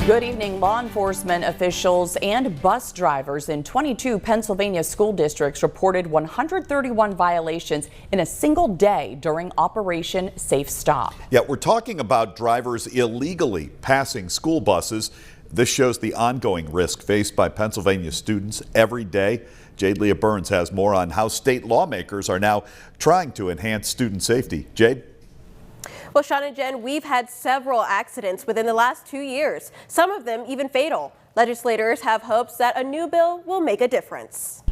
Good evening. Law enforcement officials and bus drivers in 22 Pennsylvania school districts reported 131 violations in a single day during Operation Safe Stop. Yeah, we're talking about drivers illegally passing school buses. This shows the ongoing risk faced by Pennsylvania students every day. Jade Leah Burns has more on how state lawmakers are now trying to enhance student safety. Jade? Well, Sean and Jen, we've had several accidents within the last 2 years, some of them even fatal. Legislators have hopes that a new bill will make a difference.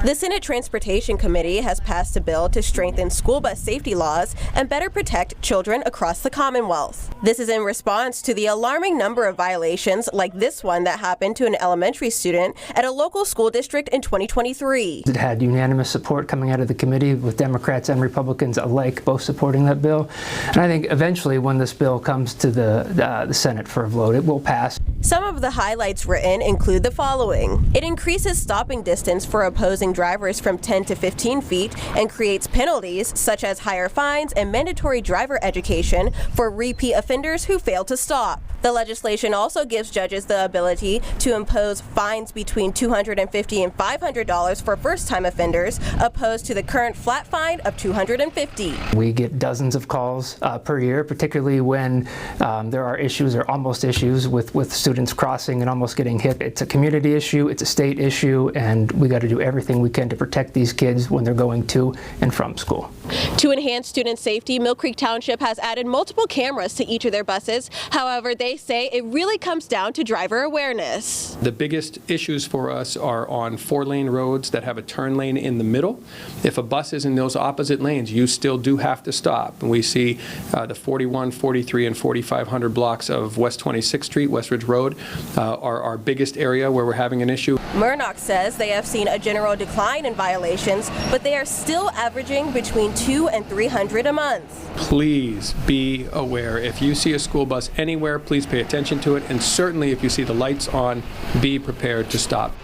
The Senate Transportation Committee has passed a bill to strengthen school bus safety laws and better protect children across the Commonwealth. This is in response to the alarming number of violations like this one that happened to an elementary student at a local school district in 2023. It had unanimous support coming out of the committee, with Democrats and Republicans alike both supporting that bill. And I think eventually when this bill comes to the Senate for a vote, it will pass. Some of the highlights written include the following. It increases stopping distance for opposing drivers from 10 to 15 feet and creates penalties such as higher fines and mandatory driver education for repeat offenders who fail to stop. The legislation also gives judges the ability to impose fines between $250 and $500 for first-time offenders, opposed to the current flat fine of $250. We get dozens of calls per year, particularly when there are issues or almost issues with students crossing and almost getting hit. It's a community issue, it's a state issue, and we got to do everything we can to protect these kids when they're going to and from school. To enhance student safety, Mill Creek Township has added multiple cameras to each of their buses. However, they say it really comes down to driver awareness. The biggest issues for us are on 4-lane roads that have a turn lane in the middle. If a bus is in those opposite lanes, you still do have to stop. And we see the 41, 43, and 4500 blocks of West 26th Street, West Ridge Road, are our biggest area where we're having an issue. Murnock says they have seen a general decline in violations, but they are still averaging between 200 and 300 a month. Please be aware. If you see a school bus anywhere, please pay attention to it, and certainly if you see the lights on, be prepared to stop.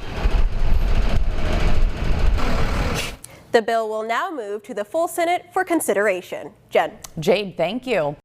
The bill will now move to the full Senate for consideration. Jen. Jade, thank you.